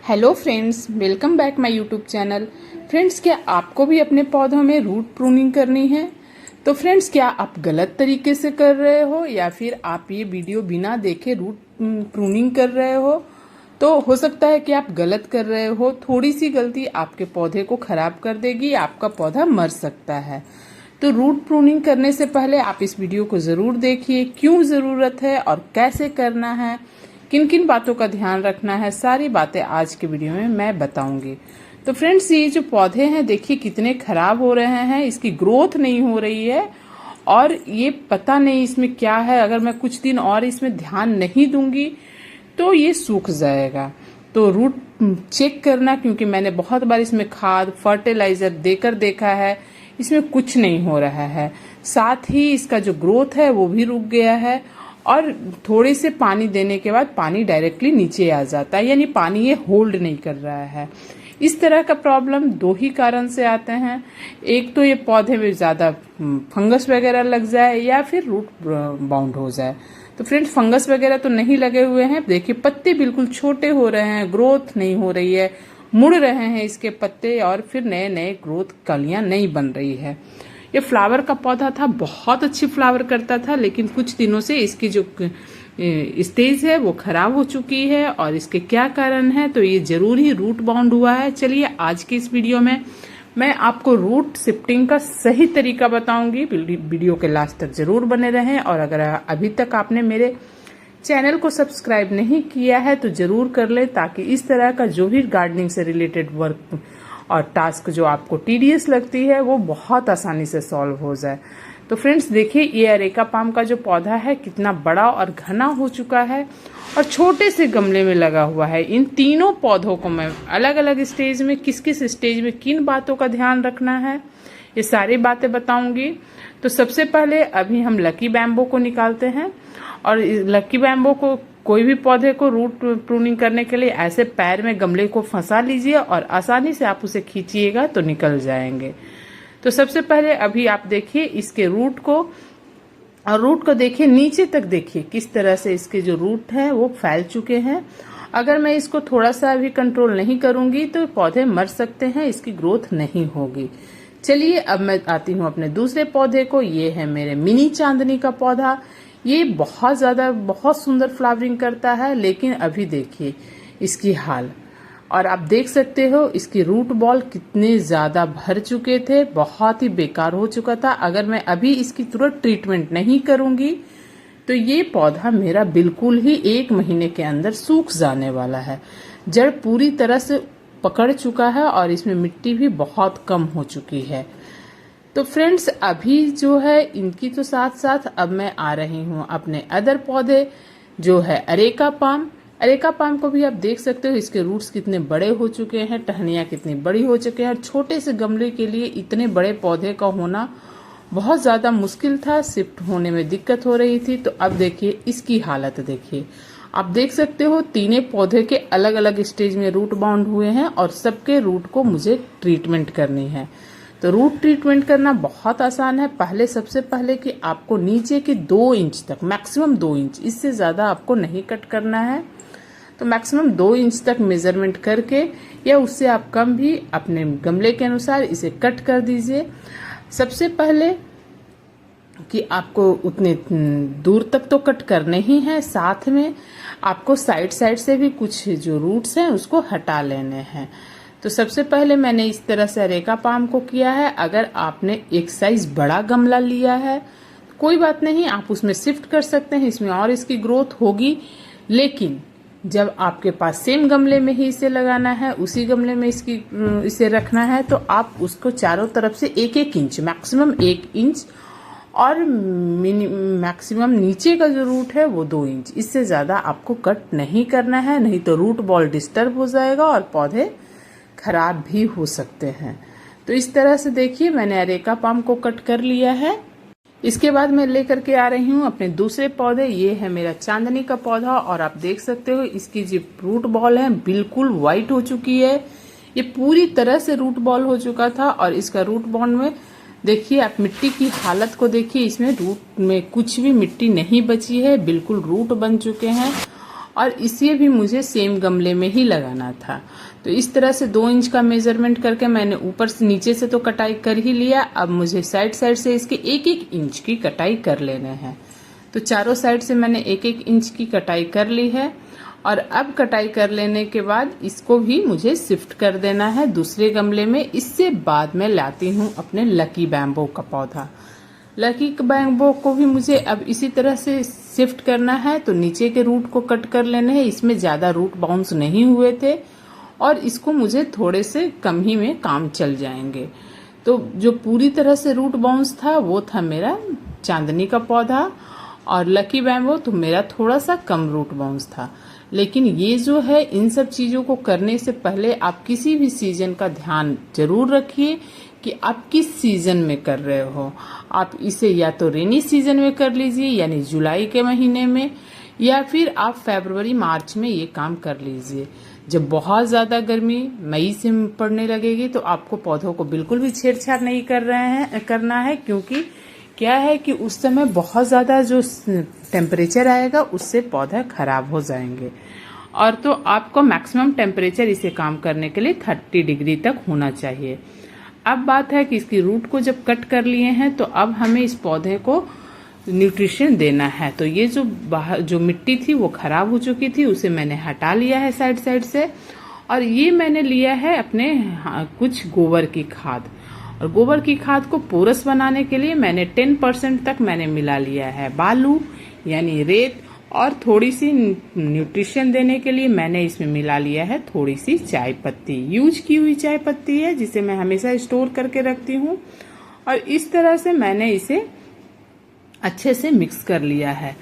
Hello friends, welcome back my YouTube channel. Friends, क्या आपको भी अपने पौधों में रूट प्रूनिंग करनी है? तो फ्रेंड्स, क्या आप गलत तरीके से कर रहे हो या फिर आप ये वीडियो बिना देखे रूट प्रूनिंग कर रहे हो? तो हो सकता है कि आप गलत कर रहे हो। थोड़ी सी गलती आपके पौधे को खराब कर देगी, आपका पौधा मर सकता है। तो रूट प्रूनिंग करने से पहले आप इस वीडियो को जरूर देखिए, क्यों जरूरत है और कैसे करना है, किन किन बातों का ध्यान रखना है, सारी बातें आज के वीडियो में मैं बताऊंगी। तो फ्रेंड्स, ये जो पौधे हैं देखिए कितने खराब हो रहे हैं, इसकी ग्रोथ नहीं हो रही है और ये पता नहीं इसमें क्या है। अगर मैं कुछ दिन और इसमें ध्यान नहीं दूंगी तो ये सूख जाएगा। तो रूट चेक करना, क्योंकि मैंने बहुत बार इसमें खाद फर्टिलाइजर देकर देखा है, इसमें कुछ नहीं हो रहा है। साथ ही इसका जो ग्रोथ है वो भी रुक गया है और थोड़े से पानी देने के बाद पानी डायरेक्टली नीचे आ जाता है, यानी पानी ये होल्ड नहीं कर रहा है। इस तरह का प्रॉब्लम दो ही कारण से आते हैं। एक तो ये पौधे में ज्यादा फंगस वगैरह लग जाए या फिर रूट बाउंड हो जाए। तो फ्रेंड्स, फंगस वगैरह तो नहीं लगे हुए हैं। देखिए पत्ते बिल्कुल छोटे हो रहे हैं, ग्रोथ नहीं हो रही है, मुड़ रहे हैं इसके पत्ते और फिर नए नए ग्रोथ कलियां नहीं बन रही है। ये फ्लावर का पौधा था, बहुत अच्छी फ्लावर करता था, लेकिन कुछ दिनों से इसकी जो स्टेज है वो खराब हो चुकी है। और इसके क्या कारण है, तो ये जरूर ही रूट बाउंड हुआ है। चलिए आज की इस वीडियो में मैं आपको रूट शिफ्टिंग का सही तरीका बताऊंगी। वीडियो के लास्ट तक जरूर बने रहें और अगर अभी तक आपने मेरे चैनल को सब्सक्राइब नहीं किया है तो जरूर कर ले, ताकि इस तरह का जो भी गार्डनिंग से रिलेटेड वर्क और टास्क जो आपको टीडियस लगती है वो बहुत आसानी से सॉल्व हो जाए। तो फ्रेंड्स देखिए, ये अरेका पाम का जो पौधा है कितना बड़ा और घना हो चुका है और छोटे से गमले में लगा हुआ है। इन तीनों पौधों को मैं अलग अलग स्टेज में किस किस स्टेज में किन बातों का ध्यान रखना है ये सारी बातें बताऊंगी। तो सबसे पहले अभी हम लकी बैम्बो को निकालते हैं और लकी बैम्बो को, कोई भी पौधे को रूट प्रूनिंग करने के लिए ऐसे पैर में गमले को फंसा लीजिए और आसानी से आप उसे खींचिएगा तो निकल जाएंगे। तो सबसे पहले अभी आप देखिए इसके रूट को, और रूट को देखिए नीचे तक, देखिए किस तरह से इसके जो रूट हैं वो फैल चुके हैं। अगर मैं इसको थोड़ा सा भी कंट्रोल नहीं करूंगी तो पौधे मर सकते हैं, इसकी ग्रोथ नहीं होगी। चलिए अब मैं आती हूँ अपने दूसरे पौधे को। ये है मेरे मिनी चांदनी का पौधा। ये बहुत सुंदर फ्लावरिंग करता है, लेकिन अभी देखिए इसकी हाल, और आप देख सकते हो इसकी रूट बॉल कितने ज्यादा भर चुके थे, बहुत ही बेकार हो चुका था। अगर मैं अभी इसकी तुरंत ट्रीटमेंट नहीं करूंगी तो ये पौधा मेरा बिल्कुल ही 1 महीने के अंदर सूख जाने वाला है। जड़ पूरी तरह से पकड़ चुका है और इसमें मिट्टी भी बहुत कम हो चुकी है। तो फ्रेंड्स, अभी जो है इनकी तो साथ साथ अब मैं आ रही हूँ अपने अदर पौधे जो है अरेका पाम। अरेका पाम को भी आप देख सकते हो, इसके रूट्स कितने बड़े हो चुके हैं, टहनियाँ कितनी बड़ी हो चुके हैं। छोटे से गमले के लिए इतने बड़े पौधे का होना बहुत ज्यादा मुश्किल था, शिफ्ट होने में दिक्कत हो रही थी। तो अब देखिए इसकी हालत देखिए, आप देख सकते हो तीनों पौधे के अलग अलग स्टेज में रूट बाउंड हुए हैं और सबके रूट को मुझे ट्रीटमेंट करनी है। तो रूट ट्रीटमेंट करना बहुत आसान है। सबसे पहले कि आपको नीचे के 2 इंच तक, मैक्सिमम 2 इंच, इससे ज्यादा आपको नहीं कट करना है। तो मैक्सिमम 2 इंच तक मेजरमेंट करके या उससे आप कम भी अपने गमले के अनुसार इसे कट कर दीजिए। सबसे पहले कि आपको उतने दूर तक तो कट करने ही है, साथ में आपको साइड साइड से भी कुछ जो रूट्स हैं उसको हटा लेने हैं। तो सबसे पहले मैंने इस तरह से अरेका पाम को किया है। अगर आपने एक साइज बड़ा गमला लिया है कोई बात नहीं, आप उसमें शिफ्ट कर सकते हैं, इसमें और इसकी ग्रोथ होगी। लेकिन जब आपके पास सेम गमले में ही इसे लगाना है, उसी गमले में इसे रखना है, तो आप उसको चारों तरफ से 1-1 इंच, मैक्सिमम 1 इंच और मैक्सिमम नीचे का जो रूट है वो 2 इंच, इससे ज्यादा आपको कट नहीं करना है, नहीं तो रूट बॉल डिस्टर्ब हो जाएगा और पौधे खराब भी हो सकते हैं। तो इस तरह से देखिए मैंने अरेका पाम को कट कर लिया है। इसके बाद मैं लेकर के आ रही हूँ अपने दूसरे पौधे। ये है मेरा चांदनी का पौधा और आप देख सकते हो इसकी जो रूट बॉल है बिल्कुल व्हाइट हो चुकी है। ये पूरी तरह से रूट बॉल हो चुका था और इसका रूट बॉल में देखिए आप मिट्टी की हालत को देखिए, इसमें रूट में कुछ भी मिट्टी नहीं बची है, बिल्कुल रूट बन चुके हैं और इसे भी मुझे सेम गमले में ही लगाना था। तो इस तरह से 2 इंच का मेजरमेंट करके मैंने ऊपर से नीचे से तो कटाई कर ही लिया। अब मुझे साइड साइड से इसके 1-1 इंच की कटाई कर लेना है। तो चारों साइड से मैंने 1-1 इंच की कटाई कर ली है। और अब कटाई कर लेने के बाद इसको भी मुझे शिफ्ट कर देना है दूसरे गमले में। इससे बाद में लाती हूँ अपने लकी बैम्बो का पौधा। लकी बैम्बो को भी मुझे अब इसी तरह से शिफ्ट करना है। तो नीचे के रूट को कट कर लेने हैं। इसमें ज्यादा रूट बाउंस नहीं हुए थे और इसको मुझे थोड़े से कम ही में काम चल जाएंगे। तो जो पूरी तरह से रूट बाउंस था वो था मेरा चांदनी का पौधा, और लकी बैम्बो तो मेरा थोड़ा सा कम रूट बाउंस था। लेकिन ये जो है, इन सब चीजों को करने से पहले आप किसी भी सीजन का ध्यान जरूर रखिए कि आप किस सीजन में कर रहे हो। आप इसे या तो रेनी सीजन में कर लीजिए यानी जुलाई के महीने में, या फिर आप फरवरी मार्च में ये काम कर लीजिए। जब बहुत ज्यादा गर्मी मई से पड़ने लगेगी तो आपको पौधों को बिल्कुल भी छेड़छाड़ नहीं करना है, क्योंकि क्या है कि उस समय बहुत ज्यादा जो टेम्परेचर आएगा उससे पौधे खराब हो जाएंगे। और तो आपको मैक्सिमम टेम्परेचर इसे काम करने के लिए 30 डिग्री तक होना चाहिए। अब बात है कि इसकी रूट को जब कट कर लिए हैं तो अब हमें इस पौधे को न्यूट्रिशन देना है। तो ये जो बाहर जो मिट्टी थी वो खराब हो चुकी थी, उसे मैंने हटा लिया है साइड साइड से। और ये मैंने लिया है अपने कुछ गोबर की खाद, और गोबर की खाद को पोरस बनाने के लिए मैंने 10% तक मैंने मिला लिया है बालू यानी रेत, और थोड़ी सी न्यूट्रिशन देने के लिए मैंने इसमें मिला लिया है थोड़ी सी चाय पत्ती। यूज की हुई चाय पत्ती है जिसे मैं हमेशा स्टोर करके रखती हूँ। और इस तरह से मैंने इसे अच्छे से मिक्स कर लिया है।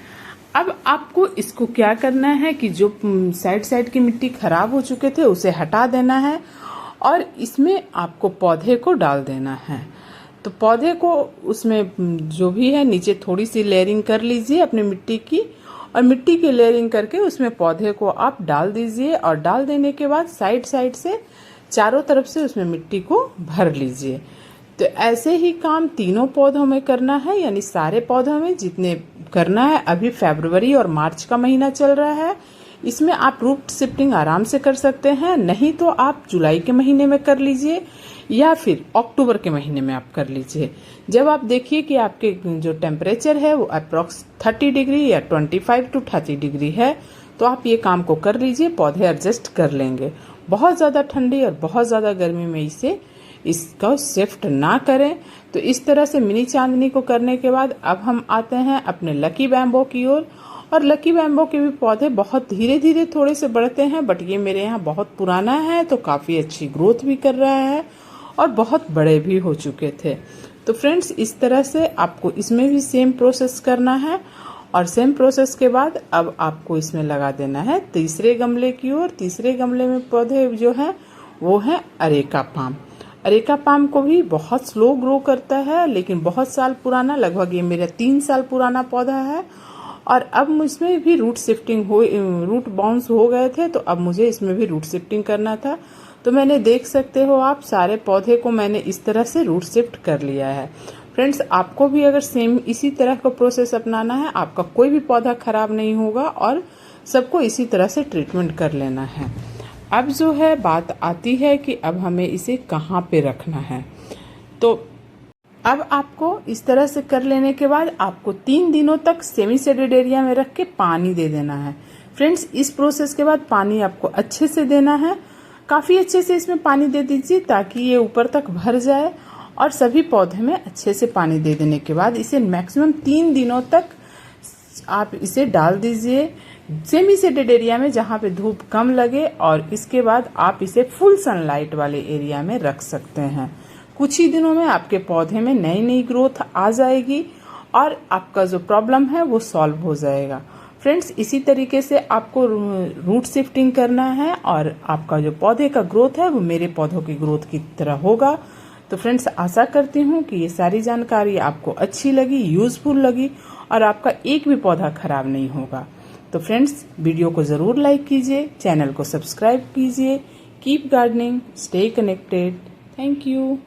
अब आपको इसको क्या करना है कि जो साइड साइड की मिट्टी खराब हो चुके थे उसे हटा देना है, और इसमें आपको पौधे को डाल देना है। तो पौधे को उसमें जो भी है नीचे थोड़ी सी लेयरिंग कर लीजिए अपनी मिट्टी की, और मिट्टी की लेयरिंग करके उसमें पौधे को आप डाल दीजिए। और डाल देने के बाद साइड साइड से चारों तरफ से उसमें मिट्टी को भर लीजिए। तो ऐसे ही काम तीनों पौधों में करना है, यानी सारे पौधों में जितने करना है। अभी फरवरी और मार्च का महीना चल रहा है, इसमें आप रूट शिफ्टिंग आराम से कर सकते हैं। नहीं तो आप जुलाई के महीने में कर लीजिए या फिर अक्टूबर के महीने में आप कर लीजिए। जब आप देखिए कि आपके जो टेम्परेचर है वो अप्रोक्स 30 डिग्री या 25 to 30 डिग्री है, तो आप ये काम को कर लीजिए, पौधे एडजस्ट कर लेंगे। बहुत ज्यादा ठंडी और बहुत ज्यादा गर्मी में इसका शिफ्ट ना करें। तो इस तरह से मिनी चांदनी को करने के बाद अब हम आते हैं अपने लकी बैम्बो की ओर। और लकी बैम्बो के भी पौधे बहुत धीरे धीरे थोड़े से बढ़ते हैं, बट ये मेरे यहाँ बहुत पुराना है तो काफी अच्छी ग्रोथ भी कर रहा है और बहुत बड़े भी हो चुके थे। तो फ्रेंड्स, इस तरह से आपको इसमें भी सेम प्रोसेस करना है। और सेम प्रोसेस के बाद अब आपको इसमें लगा देना है तीसरे गमले की ओर। तीसरे गमले में पौधे जो है वो है अरेका पाम। अरेका पाम को भी बहुत स्लो ग्रो करता है, लेकिन बहुत साल पुराना, लगभग ये मेरा 3 साल पुराना पौधा है। और अब इसमें भी रूट बाउंस हो गए थे, तो अब मुझे इसमें भी रूट शिफ्टिंग करना था। तो मैंने देख सकते हो आप सारे पौधे को मैंने इस तरह से रूट शिफ्ट कर लिया है। फ्रेंड्स, आपको भी अगर सेम इसी तरह का प्रोसेस अपनाना है, आपका कोई भी पौधा खराब नहीं होगा और सबको इसी तरह से ट्रीटमेंट कर लेना है। अब जो है बात आती है कि अब हमें इसे कहाँ पे रखना है। तो अब आपको इस तरह से कर लेने के बाद आपको 3 दिनों तक सेमी शेडेड एरिया में रख के पानी दे देना है। फ्रेंड्स, इस प्रोसेस के बाद पानी आपको अच्छे से देना है, काफी अच्छे से इसमें पानी दे दीजिए ताकि ये ऊपर तक भर जाए। और सभी पौधे में अच्छे से पानी दे देने के बाद इसे मैक्सिमम 3 दिनों तक आप इसे डाल दीजिए सेमी शेडेड एरिया में जहाँ पे धूप कम लगे। और इसके बाद आप इसे फुल सनलाइट वाले एरिया में रख सकते हैं। कुछ ही दिनों में आपके पौधे में नई नई ग्रोथ आ जाएगी और आपका जो प्रॉब्लम है वो सॉल्व हो जाएगा। फ्रेंड्स, इसी तरीके से आपको रूट शिफ्टिंग करना है और आपका जो पौधे का ग्रोथ है वो मेरे पौधों की ग्रोथ की तरह होगा। तो फ्रेंड्स, आशा करती हूँ कि ये सारी जानकारी आपको अच्छी लगी, यूजफुल लगी और आपका एक भी पौधा खराब नहीं होगा। तो फ्रेंड्स, वीडियो को जरूर लाइक कीजिए, चैनल को सब्सक्राइब कीजिए। Keep gardening, stay connected. Thank you.